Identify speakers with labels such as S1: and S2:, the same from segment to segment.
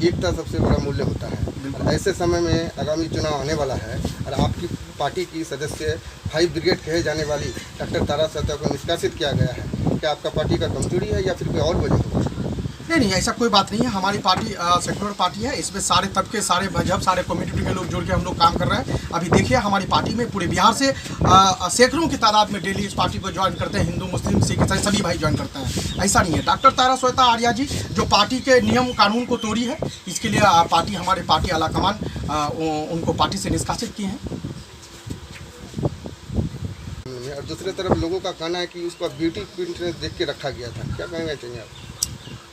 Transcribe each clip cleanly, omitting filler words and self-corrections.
S1: एकता सबसे बड़ा मूल्य होता है। ऐसे समय में आगामी चुनाव आने वाला है और आपकी पार्टी की सदस्य 5 ब्रिगेड कहे जाने वाली डॉक्टर तारा सहता को निष्कासित किया गया है। क्या आपका पार्टी का कमजोरी है या फिर कोई और वजह होगा?
S2: नहीं, ऐसा कोई बात नहीं है। हमारी पार्टी सेक्युलर पार्टी है। इसमें सारे तबके, सारे मजहब, सारे कम्युनिटी के लोग जुड़ के हम लोग काम कर रहे हैं। अभी देखिए हमारी पार्टी में पूरे बिहार से सैकड़ों की तादाद में डेली इस पार्टी को ज्वाइन करते हैं। हिंदू, मुस्लिम, सिख, ईसाई सभी भाई ज्वाइन करते हैं। ऐसा नहीं है। डॉक्टर तारा सहता आर्या जी जो पार्टी के नियम कानून को तोड़ी है, इसके लिए हमारे पार्टी आलाकमान उनको पार्टी से निष्कासित किए हैं।
S1: और दूसरी तरफ लोगों का कहना है कि उसको ब्यूटी फिटनेस देख के रखा गया था, क्या कहना चाहिए आप?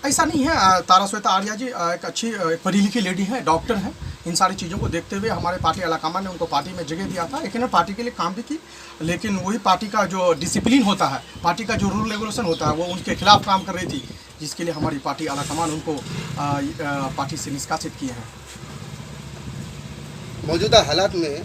S2: ऐसा नहीं है। तारा सहता आर्या जी एक अच्छी पढ़ी लिखी लेडी है, डॉक्टर हैं। इन सारी चीज़ों को देखते हुए हमारे पार्टी आलाकमान ने उनको पार्टी में जगह दिया था, लेकिन पार्टी के लिए काम भी की। लेकिन वही पार्टी का जो डिसिप्लिन होता है, पार्टी का जो रूल रेगुलेशन होता है, वो उनके खिलाफ काम कर रही थी, जिसके लिए हमारी पार्टी आलाकमान उनको पार्टी से निष्कासित किए हैं।
S1: मौजूदा हालात में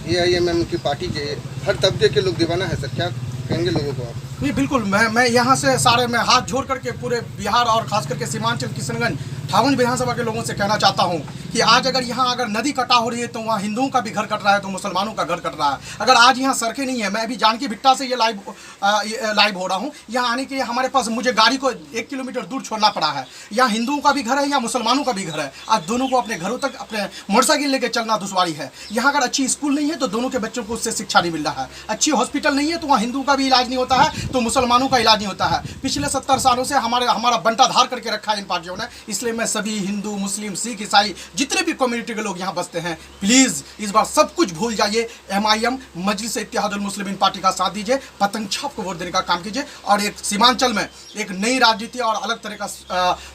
S1: AIMM की पार्टी के हर तबके के लोग दीवाना है सर, क्या कहेंगे लोगों को आप?
S2: नहीं, बिल्कुल। मैं यहाँ से मैं हाथ जोड़ करके पूरे बिहार और खास करके सीमांचल किशनगंज ठाकुरगंज विधानसभा के लोगों से कहना चाहता हूँ कि आज अगर यहाँ नदी कटा हो रही है तो वहाँ हिंदुओं का भी घर कट रहा है, तो मुसलमानों का घर कट रहा है। अगर आज यहाँ सड़कें नहीं है, मैं अभी जानकी भिट्टा से ये लाइव हो रहा हूँ। यहाँ आने के लिए हमारे पास मुझे गाड़ी को 1 किलोमीटर दूर छोड़ना पड़ा है। यहाँ हिंदुओं का भी घर है, यहाँ मुसलमानों का भी घर है। आज दोनों को अपने घरों तक अपने मोटरसाइकिल लेकर चलना दुश्वारी है। यहाँ अगर अच्छी स्कूल नहीं है तो दोनों के बच्चों को उससे शिक्षा नहीं मिल रहा है। अच्छी हॉस्पिटल नहीं है तो वहाँ हिंदुओं का भी इलाज नहीं होता है, तो मुसलमानों का इलाज नहीं होता है। पिछले 70 सालों से हमारा बंटाधार करके रखा है इन पार्टियों ने। इसलिए मैं सभी हिंदू, मुस्लिम, सिख, ईसाई जितने भी कम्युनिटी के लोग यहाँ बसते हैं, प्लीज़ इस बार सब कुछ भूल जाइए। MIM मजलिस इत्तेहादुल मुस्लिमीन पार्टी का साथ दीजिए, पतंग छाप को वोट देने का काम कीजिए और एक सीमांचल में एक नई राजनीति और अलग तरह का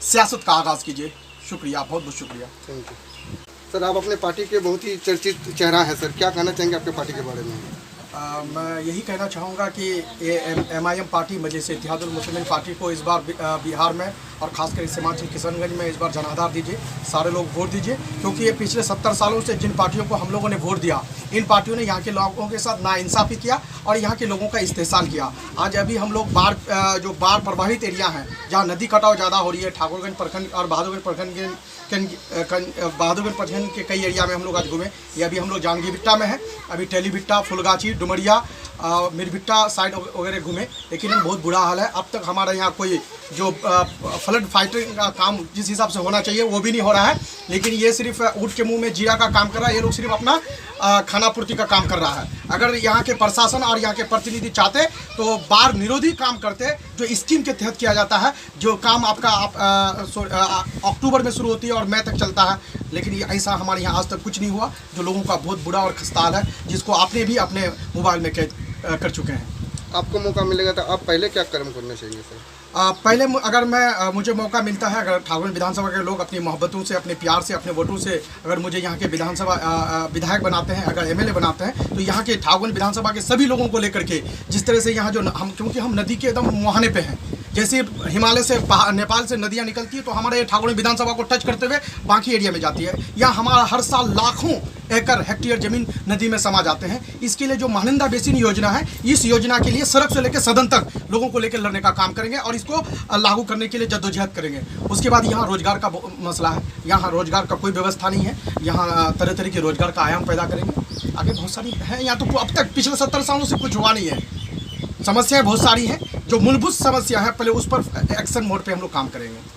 S2: सियासत का आगाज़ कीजिए। शुक्रिया, बहुत बहुत शुक्रिया।
S1: Thank you sir. आप अपने पार्टी के बहुत ही चर्चित चेहरा है सर, क्या कहना चाहेंगे आपके पार्टी के बारे में?
S2: मैं यही कहना चाहूँगा कि MIM पार्टी मजलिस इत्तेहादुल मुस्लिमीन पार्टी को इस बार बिहार में और खासकर सीमांचल किशनगंज में इस बार जनाधार दीजिए। सारे लोग वोट दीजिए, क्योंकि ये पिछले 70 सालों से जिन पार्टियों को हम लोगों ने वोट दिया, इन पार्टियों ने यहाँ के लोगों के साथ नाइंसाफ़ी किया और यहाँ के लोगों का इस्तेहसाल किया। आज अभी हम लोग जो बाढ़ प्रभावित एरिया हैं, जहाँ नदी कटाव ज़्यादा हो रही है, ठाकुरगंज प्रखंड और बहादुरगंज प्रखंड के कई एरिया में हम लोग आज घूमे। ये अभी हम लोग जानकी भिट्टा में है, अभी टेलीभिट्टा, फुलगाची, डुमरिया, मिरभिट्टा साइड वगैरह घूमे, लेकिन बहुत बुरा हाल है। अब तक हमारे यहाँ कोई जो फ्लड फाइटिंग का काम जिस हिसाब से होना चाहिए वो भी नहीं हो रहा है। लेकिन ये सिर्फ ऊँट के मुंह में जीरा का काम कर रहा है। ये लोग सिर्फ अपना खाना पूर्ति का काम कर रहा है। अगर यहाँ के प्रशासन और यहाँ के प्रतिनिधि चाहते तो बाढ़ निरोधी काम करते, जो स्कीम के तहत किया जाता है, जो काम आपका अक्टूबर में शुरू होती है और मई तक चलता है। लेकिन ये ऐसा हमारे यहाँ आज तक कुछ नहीं हुआ, जो लोगों का बहुत बुरा और खस्ता हाल है, जिसको आपने भी अपने मोबाइल में कैद कर चुके हैं।
S1: आपको मौका मिलेगा तो आप पहले क्या कर्म करना चाहिए सर?
S2: पहले अगर मुझे मौका मिलता है, अगर ठाकुरगंज विधानसभा के लोग अपनी मोहब्बतों से, अपने प्यार से, अपने वोटों से अगर मुझे यहाँ के विधानसभा विधायक बनाते हैं, अगर MLA बनाते हैं, तो यहाँ के ठाकुरगंज विधानसभा के सभी लोगों को लेकर के, जिस तरह से यहाँ जो क्योंकि हम नदी के एकदम मुहाने पे हैं, जैसे हिमालय से नेपाल से नदियाँ निकलती है तो हमारे ठाकुरगंज विधानसभा को टच करते हुए बाकी एरिया में जाती है। यहाँ हमारा हर साल लाखों एकड़ हेक्टेयर जमीन नदी में समा जाते हैं। इसके लिए जो महानंदा बेसिन योजना है, इस योजना के लिए सड़क से लेकर सदन तक लोगों को लेकर लड़ने का काम करेंगे और इसको लागू करने के लिए जद्दोजहद करेंगे। उसके बाद यहाँ रोजगार का मसला है, यहाँ रोजगार का कोई व्यवस्था नहीं है। यहाँ तरह तरह के रोजगार का आयाम पैदा करेंगे। आगे बहुत सारी है यहाँ, तो अब तक पिछले 70 सालों से कुछ हुआ नहीं है। समस्याएं बहुत सारी हैं, जो मूलभूत समस्या है, पहले उस पर एक्शन मोड पे हम लोग काम करेंगे।